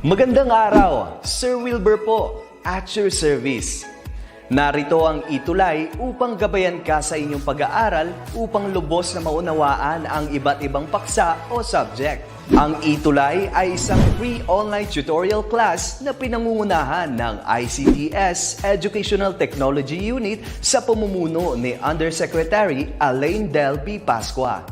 Magandang araw, Sir Wilbur po, at your service. Narito ang ETUlay upang gabayan ka sa inyong pag-aaral upang lubos na maunawaan ang iba't ibang paksa o subject. Ang ETUlay ay isang free online tutorial class na pinangungunahan ng DepEd Educational Technology Unit sa pamumuno ni Undersecretary Elaine Del P. Pascua.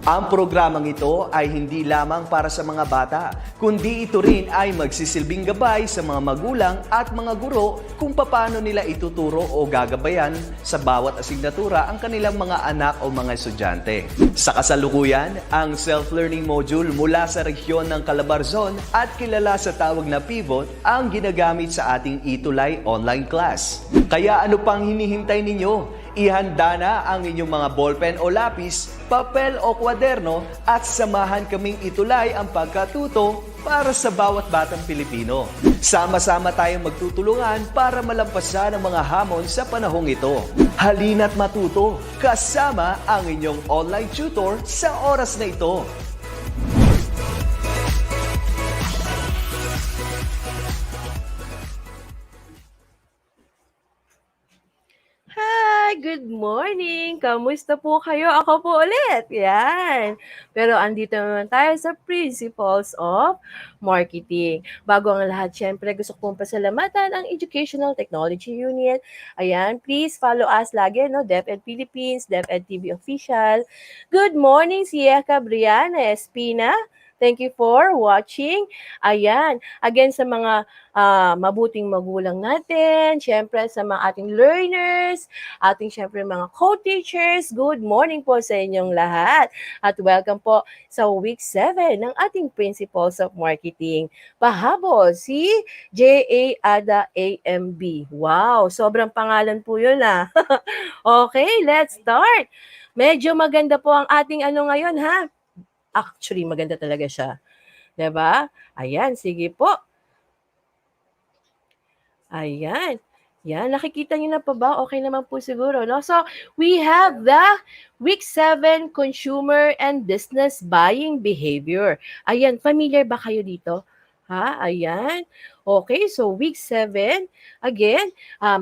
Ang programang ito ay hindi lamang para sa mga bata, kundi ito rin ay magsisilbing gabay sa mga magulang at mga guro kung paano nila ituturo o gagabayan sa bawat asignatura ang kanilang mga anak o mga estudyante. Sa kasalukuyan, ang self-learning module mula sa rehiyon ng Calabarzon at kilala sa tawag na pivot ang ginagamit sa ating ETUlay online class. Kaya ano pang hinihintay ninyo? Ihanda na ang inyong mga ballpen o lapis, papel o kwaderno at samahan kaming itulay ang pagkatuto para sa bawat batang Pilipino. Sama-sama tayong magtutulungan para malampasan ang mga hamon sa panahong ito. Halina't matuto kasama ang inyong online tutor sa oras na ito. Hi! Good morning! Kamusta po kayo? Ako po ulit. Yan. Pero andito naman tayo sa Principles of Marketing. Bago ang lahat, syempre gusto kong pasalamatan ang Educational Technology Unit. Ayan, please follow us lagi, no? DepEd Philippines, DepEd TV Official. Good morning, Sieca Briana Espina. Thank you for watching. Ayan, again sa mga mabuting magulang natin, syempre sa mga ating learners, ating syempre mga co-teachers, good morning po sa inyong lahat. At welcome po sa Week 7 ng ating Principles of Marketing. Pahabol, si J.A. Ada AMB. Wow, sobrang pangalan po yun ah. Okay, let's start. Medyo maganda po ang ating ngayon ha. Actually, maganda talaga siya. 'Di ba? Ayan, sige po. Ayan. Yan, nakikita niyo na pa ba? Okay naman po siguro, no? So, we have the Week 7 Consumer and Business Buying Behavior. Ayan, familiar ba kayo dito? Ha? Ayan. Okay, so Week 7, again,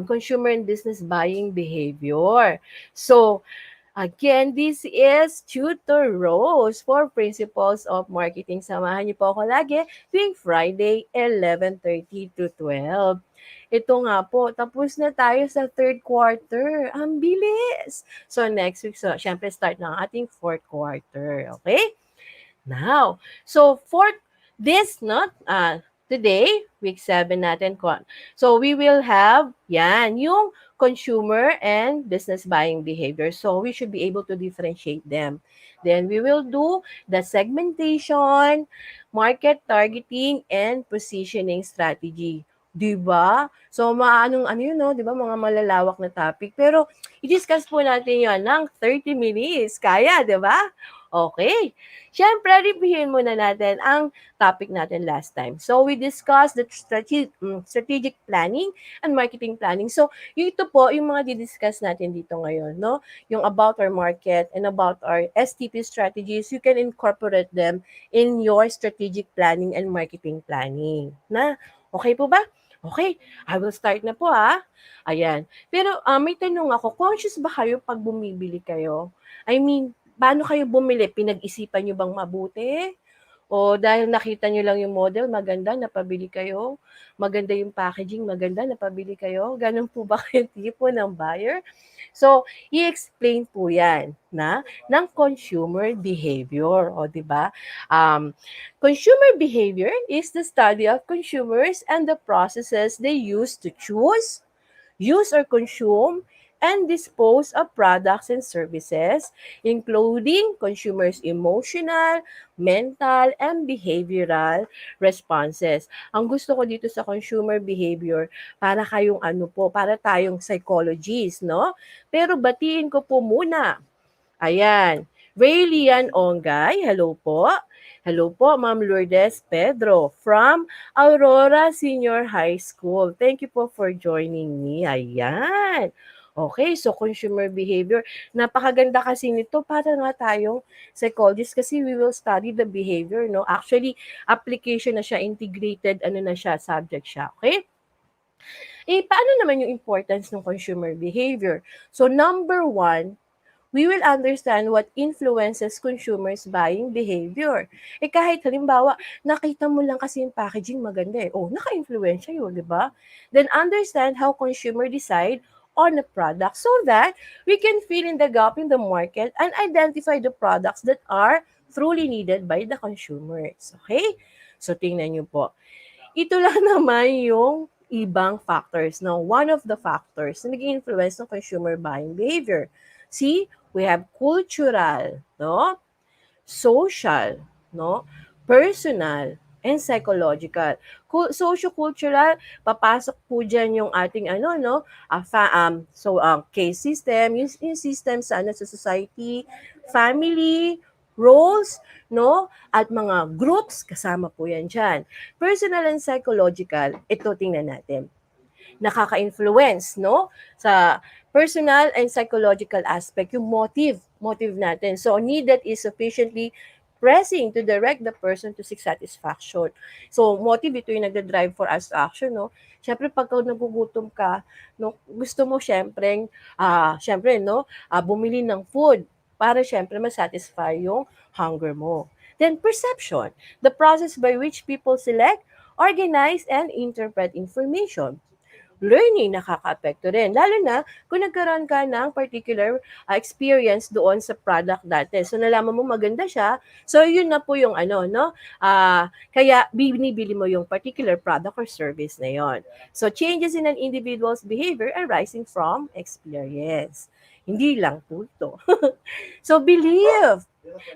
Consumer and Business Buying Behavior. So, again, this is Tutor Rose for Principles of Marketing. Samahan niyo po ako lagi tuwing Friday, 11:30 to 12. Ito nga po, tapos na tayo sa third quarter. Ang bilis! So next week, so syempre start na ang ating fourth quarter. Okay? Now, so for this, today, week 7 natin. So we will have, yan, yung consumer and business buying behavior. So we should be able to differentiate them. Then we will do the segmentation, market targeting, and positioning strategy. Diba? So, yun, no? Diba? Mga malalawak na topic. Pero, i-discuss po natin yan ng 30 minutes. Kaya, diba? Okay. Siyempre, reviewin muna natin ang topic natin last time. So, we discussed the strategic planning and marketing planning. So, ito po, yung mga didiscuss natin dito ngayon, no? Yung about our market and about our STP strategies, you can incorporate them in your strategic planning and marketing planning. Na? Okay po ba? Okay, I will start na po Ayan. Pero may tanong ako, conscious ba kayo pag bumibili kayo? I mean, paano kayo bumili? Pinag-isipan nyo bang mabuti? O dahil nakita nyo lang yung model, maganda, napabili kayo? Maganda yung packaging, maganda, napabili kayo? Ganun po ba kayo tipo ng buyer? So, i-explain po yan ng consumer behavior. O, di ba? Consumer behavior is the study of consumers and the processes they use to choose, use or consume, and dispose of products and services, including consumers' emotional, mental, and behavioral responses. Ang gusto ko dito sa consumer behavior, para para tayong psychologists, no? Pero batiin ko po muna. Ayan. Raylian Ongay, hello po. Hello po, Ma'am Lourdes Pedro from Aurora Senior High School. Thank you po for joining me. Ayan. Okay, so consumer behavior. Napakaganda kasi nito para nga tayong psychologist kasi we will study the behavior, no? Actually, application na siya, integrated, ano na siya, subject siya. Okay? Paano naman yung importance ng consumer behavior? So, number one, we will understand what influences consumers' buying behavior. Kahit halimbawa, nakita mo lang kasi yung packaging maganda eh. Oh, naka-influensya yun, di ba? Then understand how consumer decide on a product so that we can fill in the gap in the market and identify the products that are truly needed by the consumers. Okay? So, tingnan nyo po. Ito lang naman yung ibang factors. Now, one of the factors na nag-influence ng consumer buying behavior. See, we have cultural, no? Social, no? Personal, and psychological. Socio-cultural, papasok po dyan yung ating ano, no? Case system, yung system sa, ano, sa society, family, roles, no? At mga groups, kasama po yan dyan. Personal and psychological, ito tingnan natin. Nakaka-influence, no? Sa personal and psychological aspect, yung motive natin. So, need that is sufficiently pressing to direct the person to seek satisfaction. So, motive ito yung nagda-drive for us to action, no? Siyempre, pagka nagugutom ka, no, gusto mo siyempre, no, bumili ng food para siyempre masatisfy yung hunger mo. Then, perception, the process by which people select, organize, and interpret information. Learning nakakaapekto rin. Lalo na kung nagkaroon ka ng particular experience doon sa product dati. So nalaman mo maganda siya. So yun na po yung ano, no? Kaya binibili mo yung particular product or service na yon. So changes in an individual's behavior arising from experience. Hindi lang po ito. So believe.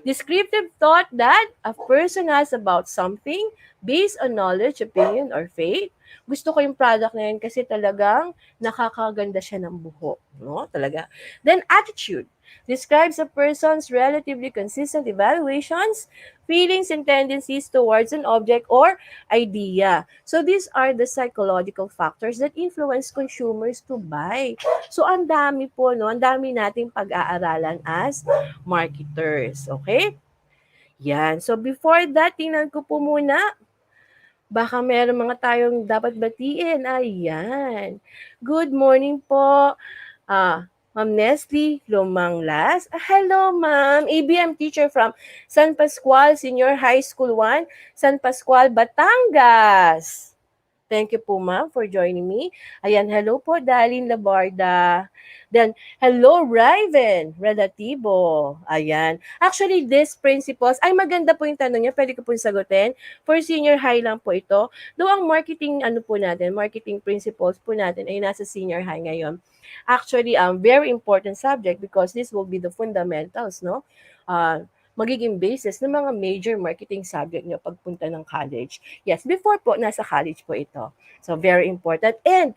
Descriptive thought that a person has about something based on knowledge, opinion, or faith. Gusto ko yung product na yun kasi talagang nakakaganda siya ng buhok. No? Talaga. Then attitude describes a person's relatively consistent evaluations, feelings, and tendencies towards an object or idea. So these are the psychological factors that influence consumers to buy. So ang dami po, no? Ang dami nating pag-aaralan as marketers. Okay? Yan. So before that, tingnan ko po muna. Baka meron mga tayong dapat batiin. Ayan. Good morning po. Ma'am Nestle Lumanglas. Hello, ma'am. ABM teacher from San Pascual Senior High School 1, San Pascual, Batangas. Thank you po, ma'am, for joining me. Ayan, hello po, Darlene Labarda. Then, hello, Raven Relativo. Ayan. Actually, these principles, ay maganda po yung tanong niya, pwede ko po sagutin. For senior high lang po ito. Though ang marketing, marketing principles po natin ay nasa senior high ngayon. Actually, very important subject because this will be the fundamentals, no? Magiging basis ng mga major marketing subject nyo pagpunta ng college. Yes, before po, nasa college po ito. So, very important. And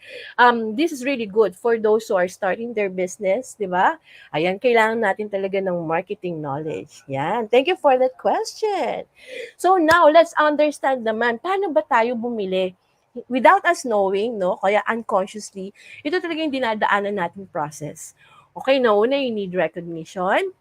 this is really good for those who are starting their business, di ba? Ayan, kailangan natin talaga ng marketing knowledge. Yan. Thank you for that question. So, now, let's understand naman, paano ba tayo bumili? Without us knowing, no? Kaya unconsciously, ito talaga yung dinadaanan natin process. Okay, nauna, you need recognition,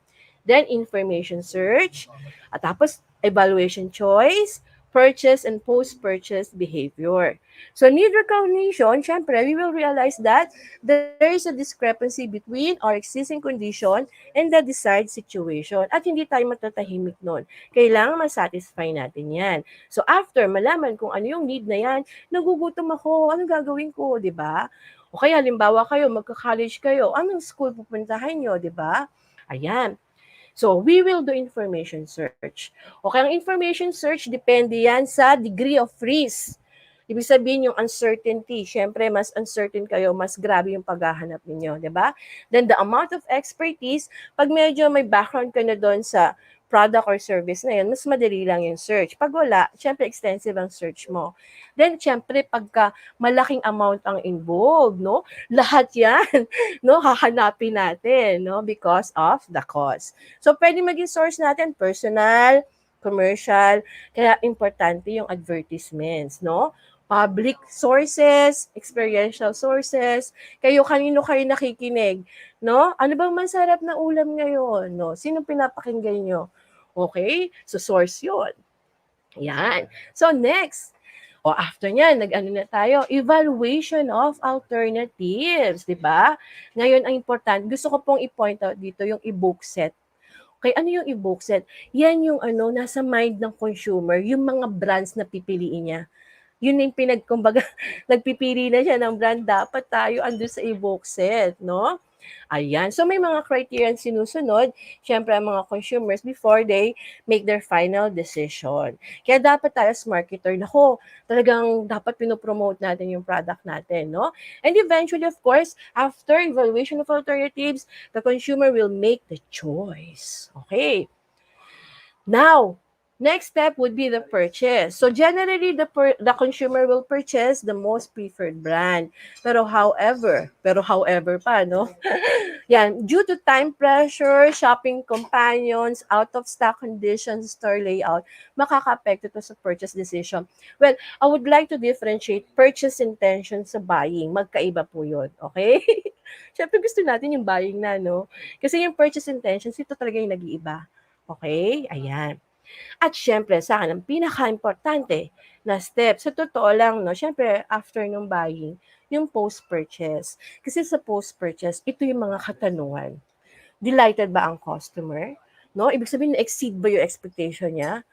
then information search, at tapos evaluation choice, purchase and post-purchase behavior. So need recognition, syempre, we will realize that there is a discrepancy between our existing condition and the desired situation. At hindi tayo matatahimik nun. Kailangan masatisfy natin yan. So after malaman kung ano yung need na yan, nagugutom ako, ano gagawin ko, di ba? O kaya halimbawa kayo, magka-college kayo, anong school pupuntahan nyo, di ba? Ayan. So, we will do information search. Okay, ang information search, depende yan sa degree of risk. Ibig sabihin yung uncertainty. Siyempre, mas uncertain kayo, mas grabe yung paghahanap ninyo, di ba? Then, the amount of expertise, pag medyo may background ka na doon sa product or service na yun, mas madali lang yung search. Pag wala, syempre extensive ang search mo. Then, syempre, pagka malaking amount ang involved, no? Lahat yan, no? Hahanapin natin, no? Because of the cost. So, pwede maging source natin personal, commercial, kaya importante yung advertisements, no? public sources, experiential sources, kanino kayo nakikinig, no? Ano bang masarap na ulam ngayon, no? Sino pinapakinggan nyo? Okay? So, source yun. Yan. So, next. O, after nyan, nag-ano na tayo, evaluation of alternatives, di ba? Ngayon, ang important, gusto ko pong i-point out dito yung e-book set. Okay, ano yung e-book set? Yan yung nasa mind ng consumer, yung mga brands na pipiliin niya. Yun yung kumbaga, nagpipili na siya ng brand, dapat tayo ando sa e-book set, no? Ayan. So, may mga criteria sinusunod, syempre, ang mga consumers before they make their final decision. Kaya dapat tayo as marketer, nako, talagang dapat pinopromote natin yung product natin, no? And eventually, of course, after evaluation of alternatives, the consumer will make the choice. Okay. Now, next step would be the purchase. So generally, the consumer will purchase the most preferred brand. Pero however pa, no? Yan, due to time pressure, shopping companions, out of stock conditions, store layout, makaka-apekto ito sa purchase decision. Well, I would like to differentiate purchase intention sa buying. Magkaiba po yun, okay? Siyempre gusto natin yung buying na, no? Kasi yung purchase intentions, ito talaga yung nag-iiba. Okay? Ayan. At syempre, sa akin, ang pinaka-importante na step, sa totoo lang, no, syempre, after nung buying, yung post-purchase. Kasi sa post-purchase, ito yung mga katanungan. Delighted ba ang customer? No? Ibig sabihin, na-exceed ba yung expectation niya?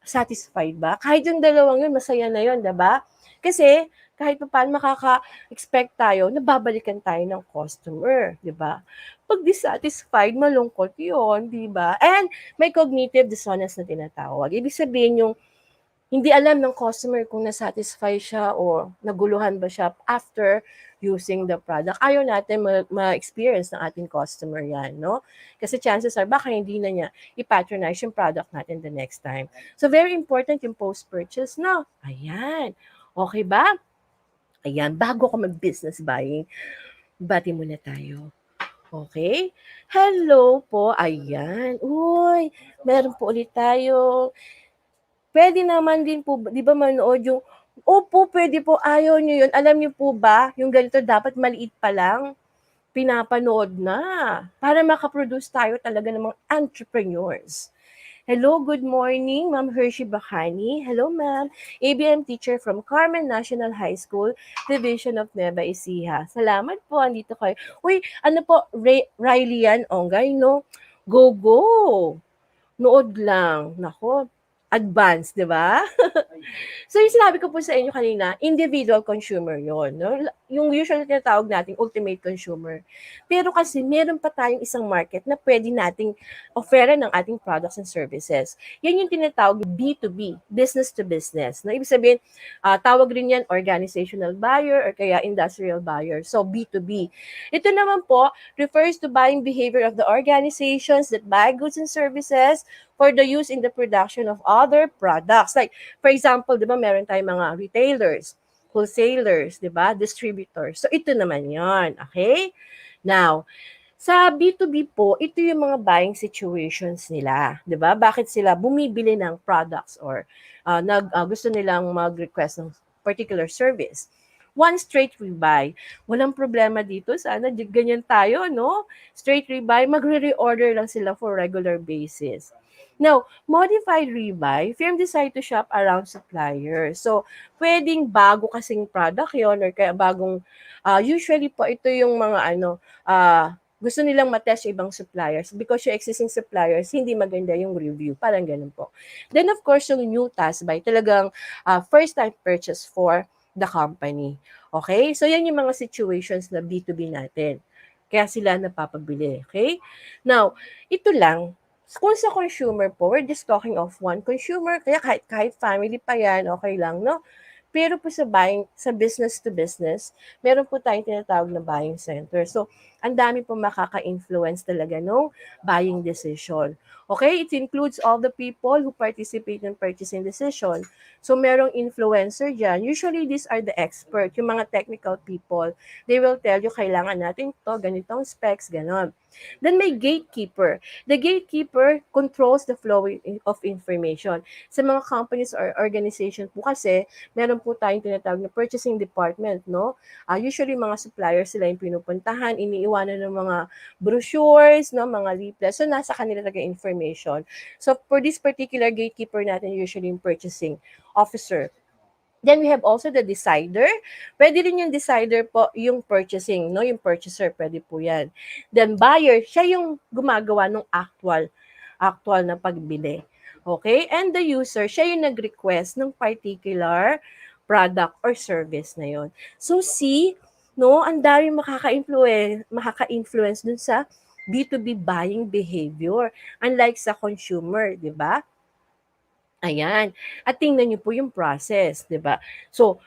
Satisfied ba? Kahit yung dalawang yun, masaya na yun, diba? Kasi, kahit pa paano makaka-expect tayo, nababalikan tayo ng customer, di ba? Pag dissatisfied, malungkot yun, di ba? And may cognitive dissonance na tinatawag. Ibig sabihin yung hindi alam ng customer kung nasatisfy siya o naguluhan ba siya after using the product. Ayaw natin ma-experience ng ating customer yan, no? Kasi chances are, baka hindi na niya i-patronize yung product natin the next time. So, very important yung post-purchase, no? Ayan. Okay ba? Ayan, bago ko mag-business buying, bati muna tayo. Okay? Hello po. Ayan. Uy, meron po ulit tayo. Pwede naman din po, di ba manood yung, opo, pwede po, ayaw nyo yun. Alam nyo po ba, yung ganito dapat maliit pa lang, pinapanood na para makaproduce tayo talaga ng mga entrepreneurs. Hello, good morning, Ma'am Hershey Bacani. Hello, Ma'am. ABM teacher from Carmen National High School, Division of Nueva Ecija. Salamat po, andito kayo. Uy, ano po, Riley yan, Ongay, no? Go, go. Nood lang. Nako, advance, di ba? So, yung sinabi ko po sa inyo kanina, individual consumer yon, no? Yung usually tinatawag nating ultimate consumer. Pero kasi, meron pa tayong isang market na pwede nating offeran ng ating products and services. Yan yung tinatawag B2B, business to business. No? Ibig sabihin, tawag rin yan organizational buyer or kaya industrial buyer. So, B2B. Ito naman po refers to buying behavior of the organizations that buy goods and services for the use in the production of other products. Like, for example, di ba, meron tayong mga retailers, wholesalers, di ba, distributors. So, ito naman yon, okay? Now, sa B2B po, ito yung mga buying situations nila, di ba? Bakit sila bumibili ng products or gusto nilang mag-request ng particular service. One straight rebuy. Walang problema dito. Sana ganyan tayo, no? Straight rebuy, magre-reorder lang sila for regular basis. Now, modified rebuy, firm decide to shop around suppliers. So, pwedeng bago kasing product yon or kaya bagong, usually po ito yung mga gusto nilang matest yung ibang suppliers because yung existing suppliers, hindi maganda yung review. Parang ganun po. Then, of course, yung new task buy, talagang first-time purchase for the company. Okay? So, yan yung mga situations na B2B natin. Kaya sila napapabili. Okay? Now, ito lang, kung sa consumer po, we're just talking of one consumer, kaya kahit family pa yan, okay lang, no? Pero po sa buying, sa business to business, meron po tayong tinatawag na buying center. So, ang dami po makaka-influence talaga no buying decision. Okay, it includes all the people who participate in purchasing decision. So merong influencer dyan. Usually these are the expert, yung mga technical people. They will tell you kailangan natin to, ganitong specs, ganon. Then may gatekeeper. The gatekeeper controls the flow of information. Sa mga companies or organization po kasi, meron po tayong tinatawag na purchasing department, no? Usually mga suppliers sila yung pinupuntahan, iniiwanan ng mga brochures, no, mga leaflets. So nasa kanila talaga information. So for this particular gatekeeper natin, usually yung purchasing officer. Then we have also the decider. Pwede rin yung decider po, yung purchasing, no? Yung purchaser, pwede po yan. Then buyer, siya yung gumagawa ng actual na pagbili. Okay? And the user, siya yung nag-request ng particular product or service na yon. So see, no, ang dami makaka-influence dun sa B2B buying behavior. Unlike sa consumer, di ba? Ayan. At tingnan niyo po yung process, di ba? So,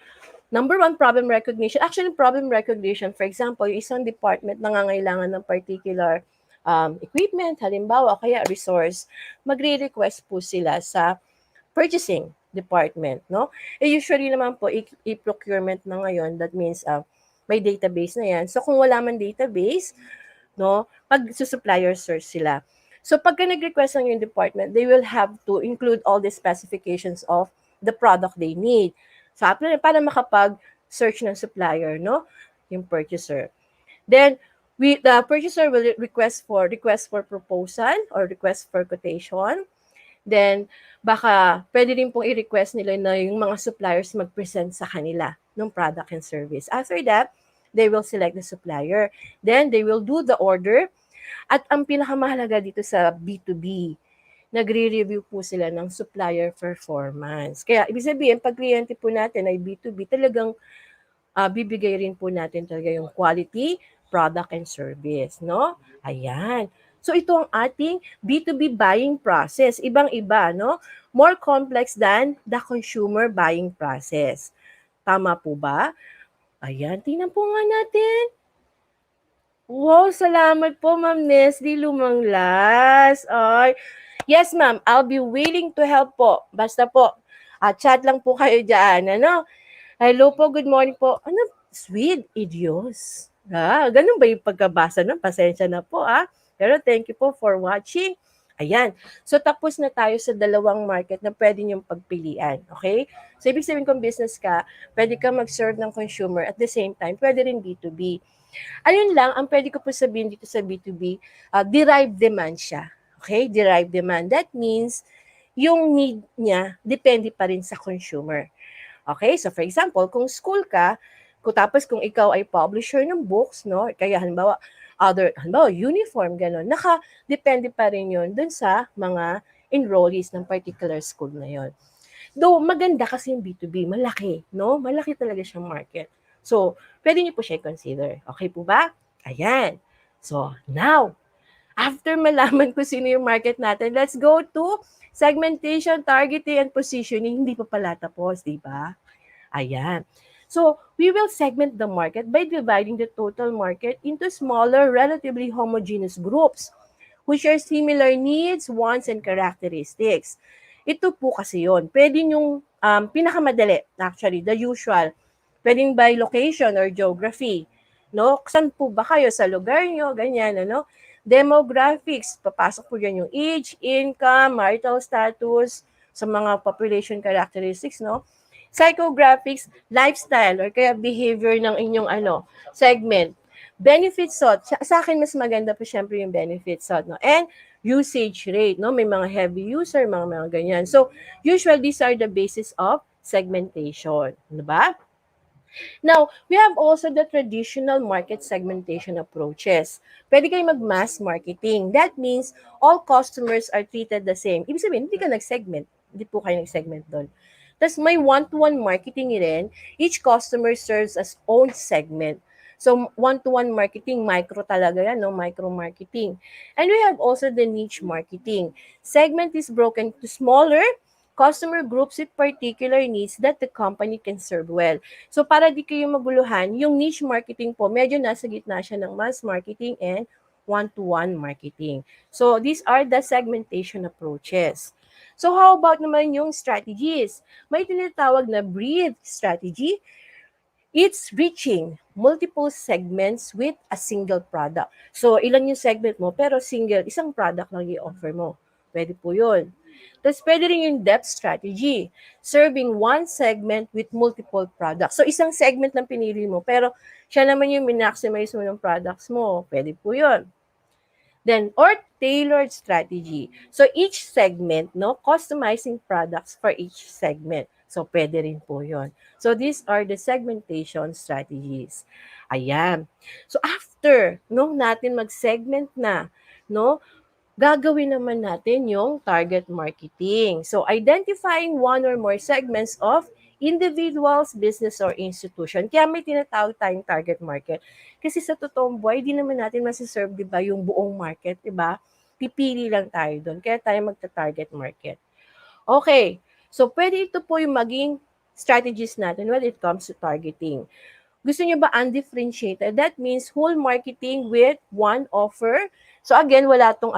number one, problem recognition. Actually, problem recognition, for example, yung isang department nangangailangan ng particular equipment, halimbawa, kaya resource, magre-request po sila sa purchasing department, no? Usually naman po, i-procurement na ngayon, that means may database na yan. So, kung wala man database, no, supplier search sila. So pagka nag-request ng yung department, they will have to include all the specifications of the product they need. So para makapag-search ng supplier, no, yung purchaser. Then the purchaser will request for proposal or request for quotation. Then baka pwede rin pong i-request nila na yung mga suppliers mag-present sa kanila ng product and service. After that, they will select the supplier. Then they will do the order. At ang pinakamahalaga dito sa B2B, nagre-review po sila ng supplier performance. Kaya ibig sabihin, pag kliyente po natin ay B2B, talagang bibigay rin po natin talaga yung quality, product, and service. No? Ayan. So ito ang ating B2B buying process. Ibang-iba, no? More complex than the consumer buying process. Tama po ba? Ayan, tingnan po nga natin. Wow, salamat po, Ma'am Neslie Lumanglas. Ay, yes, ma'am, I'll be willing to help po. Basta po, chat lang po kayo dyan. Ano? Hello po, good morning po. Ano? Sweet idios. Ganun ba yung pagkabasa nun? Pasensya na po, Pero thank you po for watching. Ayan. So, tapos na tayo sa dalawang market na pwede niyong pagpilian. Okay? So, ibig sabihin kung business ka, pwede ka mag-serve ng consumer at the same time, pwede rin B2B. Ayun lang, ang pwede ko po sabihin dito sa B2B, derived demand siya. Okay? Derived demand. That means, yung need niya, depende pa rin sa consumer. Okay? So, for example, kung school ka, tapos kung ikaw ay publisher ng books, no? Kaya halimbawa, uniform, gano'n. Depende pa rin yun dun sa mga enrollees ng particular school na yon. Though, maganda kasi yung B2B, malaki, no? Malaki talaga siyang market. So, pwede niyo po siya consider. Okay po ba? Ayan. So, now, after malaman ko sino yung market natin, let's go to segmentation, targeting, and positioning. Hindi pa pala tapos, di ba? Ayan. So, we will segment the market by dividing the total market into smaller, relatively homogeneous groups who share similar needs, wants, and characteristics. Ito po kasi yon. Pwede yung pinakamadali, actually, the usual. Pwedeng by location or geography. No? Saan po ba kayo? Sa lugar nyo? Ganyan, ano? Demographics, papasok po dyan yung age, income, marital status, sa mga population characteristics, no? Psychographics, lifestyle, or kaya behavior ng inyong segment. Benefit sought, sa akin mas maganda po syempre yung benefit sought, no? And usage rate, no? May mga heavy user, mga ganyan. So, usually these are the basis of segmentation, di ba? Now, we have also the traditional market segmentation approaches. Pwede kayo mag-mass marketing. That means all customers are treated the same. Ibig sabihin, hindi ka nag-segment. Hindi po kayo nag-segment doon. Tapos may one-to-one marketing rin. Each customer serves as own segment. So, one-to-one marketing, micro talaga yan, no? Micro-marketing. And we have also the niche marketing. Segment is broken to smaller, customer groups with particular needs that the company can serve well. So para di kayo maguluhan, yung niche marketing po, medyo nasa gitna siya ng mass marketing and one-to-one marketing. So these are the segmentation approaches. So how about naman yung strategies? May tinatawag na breadth strategy. It's reaching multiple segments with a single product. So, ilan yung segment mo, pero isang product lang i-offer mo. Pwede po yun. Tapos, pwede rin yung depth strategy, serving one segment with multiple products. So, isang segment lang pinili mo, pero siya naman yung min-maximize mo ng products mo. Pwede po yun. Then, or tailored strategy. So, each segment, no, customizing products for each segment. So, pwede rin po yun. So, these are the segmentation strategies. Ayan. So, after, no, natin mag-segment na, no, gagawin naman natin yung target marketing. So, identifying one or more segments of individuals, business, or institution. Kaya may tinatawag tayong target market. Kasi sa totoong buhay, di naman natin masiserve, di ba, yung buong market, di ba? Pipili lang tayo doon. Kaya tayo magta-target market. Okay. So, pwede ito po yung maging strategies natin when it comes to targeting. Gusto niyo ba undifferentiated? That means whole marketing with one offer. So again, wala tong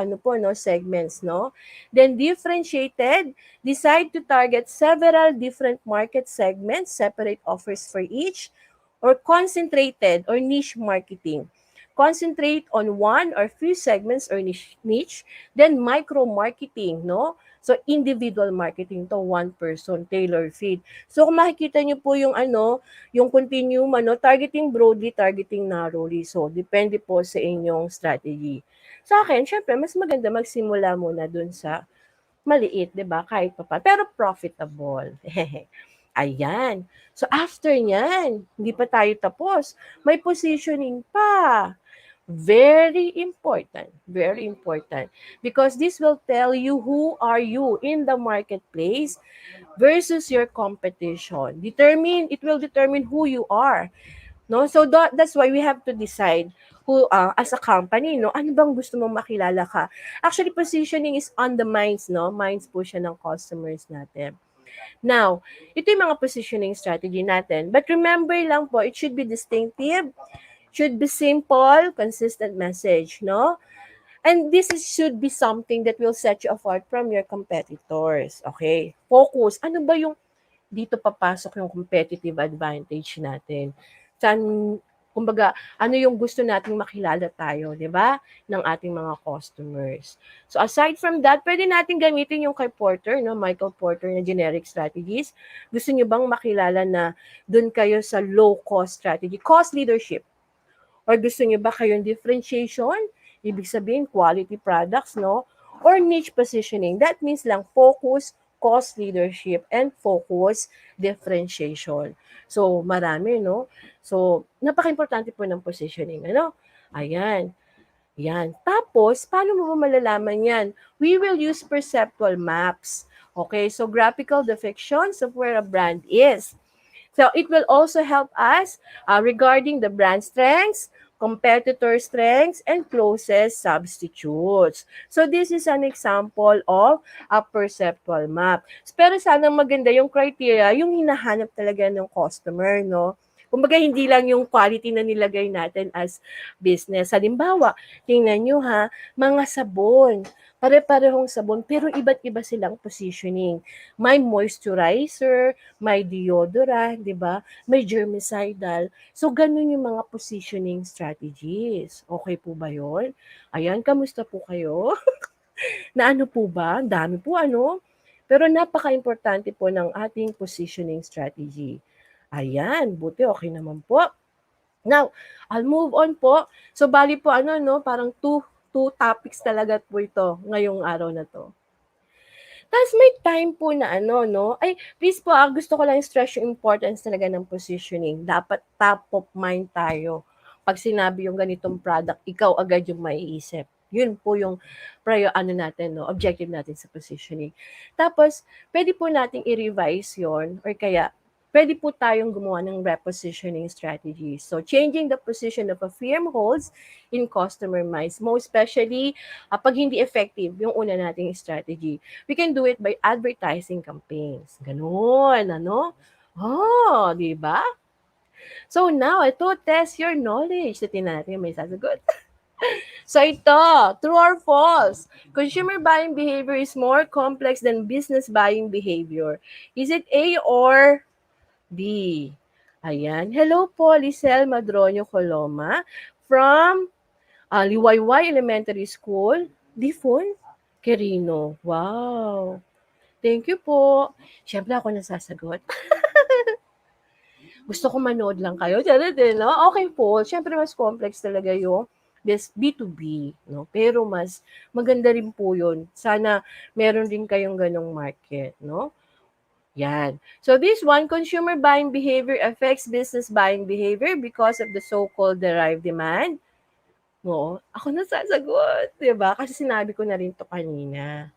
segments, no? Then differentiated, decide to target several different market segments, separate offers for each, or concentrated or niche marketing. Concentrate on one or few segments or niche, then micro marketing, no? So individual marketing to one person, tailor fit. So kung makikita niyo po yung continuum, targeting broadly, targeting narrowly. So, depende po sa inyong strategy. Sa akin, syempre, mas maganda magsimula muna dun sa maliit, di ba? Kahit pa pa. Pero profitable. Ayan. So, after nyan, hindi pa tayo tapos. May positioning pa. Very important. Very important. Because this will tell you who are you in the marketplace versus your competition. It will determine who you are. No? So that's why we have to decide who as a company, no, ano bang gusto mong makilala ka. Actually, positioning is on the minds, no? Minds po siya ng customers natin. Now, ito yung mga positioning strategy natin. But remember lang po, it should be distinctive, should be simple, consistent message, no? And should be something that will set you apart from your competitors. Okay? Focus. Ano ba yung dito papasok yung competitive advantage natin? Saan, kumbaga, ano yung gusto nating makilala tayo, di ba? Ng ating mga customers. So aside from that, pwede natin gamitin yung kay Porter, no? Michael Porter na generic strategies. Gusto niyo bang makilala na dun kayo sa low cost strategy, cost leadership? Or gusto niyo ba kayong differentiation? Ibig sabihin, quality products, no? Or niche positioning. That means lang focus, cost leadership, and focus differentiation. So, marami, no? So, napaka-importante po ng positioning, ano? Ayan. Yan. Tapos, paano mo malalaman yan? We will use perceptual maps. Okay, so graphical depictions of where a brand is. So it will also help us regarding the brand strengths, competitor strengths, and closest substitutes. So this is an example of a perceptual map. Pero sana maganda yung criteria, yung hinahanap talaga ng customer, no? Kumbaga, hindi lang yung quality na nilagay natin as business. Halimbawa, tingnan nyo ha, mga sabon. Pare-parehong sabon, pero iba't iba silang positioning. May moisturizer, may deodorant, di ba? May germicidal. So, ganun yung mga positioning strategies. Okay po ba yun? Ayan, kamusta po kayo? Na ano po ba? Ang dami po Pero napaka-importante po ng ating positioning strategy. Ayan, buti okay naman po. Now, I'll move on po. So, bali po parang two topics talaga po ito ngayong araw na to. Tapos may time po na ay please po, gusto ko lang stress yung importance talaga ng positioning. Dapat top of mind tayo. Pag sinabi yung ganitong product, ikaw agad yung maiisip. Yun po yung objective natin sa positioning. Tapos, pwede po nating i-revise yon or kaya pwede po tayong gumawa ng repositioning strategies. So, changing the position of a firm holds in customer minds, most especially pag hindi effective yung una nating strategy. We can do it by advertising campaigns. Ganun, ano? Oh, di ba? So now, ito, test your knowledge. Tingnan natin may sasagot. So ito, true or false? Consumer buying behavior is more complex than business buying behavior. Is it A or B? Ayan. Hello po, Lisel Madronio Coloma from Liwayway Elementary School, Difon, Quirino. Wow. Thank you po. Siyempre ako nasasagot. Gusto ko manood lang kayo. Diyan din, no? Okay po. Siyempre, mas complex talaga yung this B2B, no? Pero mas maganda rin po yun. Sana meron din kayong ganong market, no? Yan. So this one, consumer buying behavior affects business buying behavior because of the so-called derived demand. Oo. Ako nasasagot, di ba? Kasi sinabi ko na rin to kanina.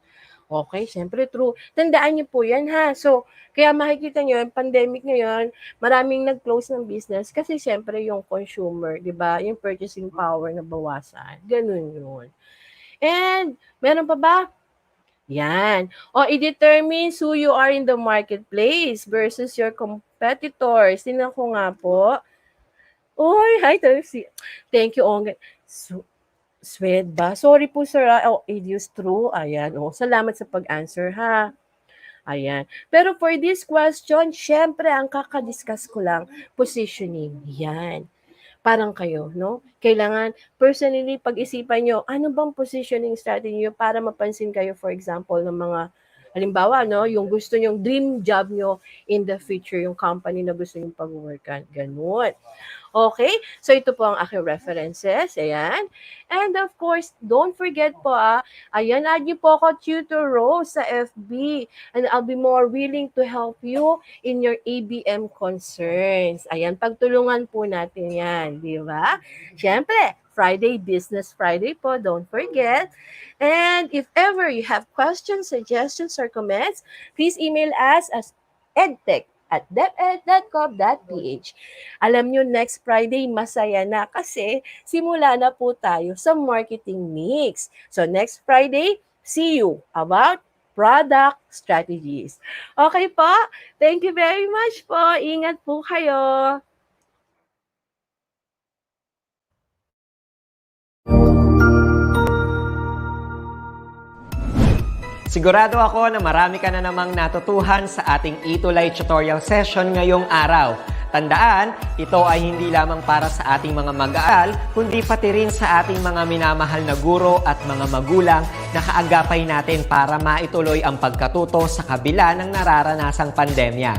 Okay, siyempre true. Tandaan niyo po yan ha. So, kaya makikita niyo, yung pandemic ngayon, maraming nag-close ng business kasi siyempre yung consumer, di ba? Yung purchasing power na bawasan. Ganun yun. And, meron pa ba? Yan. O, it determines who you are in the marketplace versus your competitors. Tingnan ko nga po. Uy, hi, thank you, Ong. Swed ba? Sorry po, sir. It is true. Ayan. Salamat sa pag-answer, ha? Ayan. Pero for this question, syempre, ang kakadiscuss ko lang, positioning. Yan. Parang kayo, no? Kailangan, personally, pag-isipan nyo, ano bang positioning strategy nyo para mapansin kayo, for example, ng mga, halimbawa, no, yung gusto nyong dream job nyo in the future, yung company na gusto nyong pag-workan. Ganun. Okay? So, ito po ang aking references. Ayan. And of course, don't forget po, ayan, add niyo po ako Tutor Rose sa FB. And I'll be more willing to help you in your ABM concerns. Ayan, pagtulungan po natin yan. Di ba? Siyempre, Friday, Business Friday po. Don't forget. And if ever you have questions, suggestions, or comments, please email us as edtech@deped.com.ph. Alam nyo, next Friday, masaya na kasi simula na po tayo sa marketing mix. So next Friday, see you about product strategies. Okay po? Thank you very much po. Ingat po kayo. Sigurado ako na marami ka na namang natutuhan sa ating ETUlay tutorial session ngayong araw. Tandaan, ito ay hindi lamang para sa ating mga mag-aaral, kundi pati rin sa ating mga minamahal na guro at mga magulang na kaagapay natin para maituloy ang pagkatuto sa kabila ng nararanasang pandemya.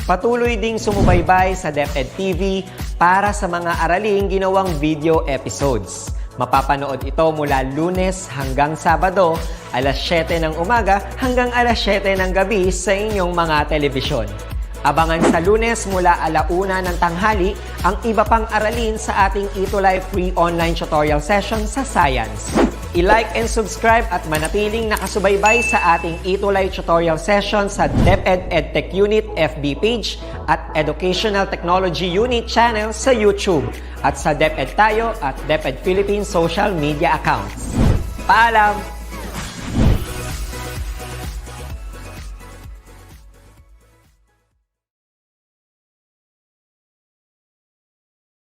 Patuloy ding sumubaybay sa DepEd TV para sa mga araling ginawang video episodes. Mapapanood ito mula Lunes hanggang Sabado, alas 7 ng umaga hanggang alas 7 ng gabi sa inyong mga telebisyon. Abangan sa Lunes mula 1:00 ng tanghali ang iba pang aralin sa ating ETUlay free online tutorial session sa Science. I-like and subscribe at manatiling nakasubaybay sa ating ETUlay tutorial session sa DepEd Edtech Unit FB page at Educational Technology Unit channel sa YouTube at sa DepEd Tayo at DepEd Philippines social media accounts. Paalam!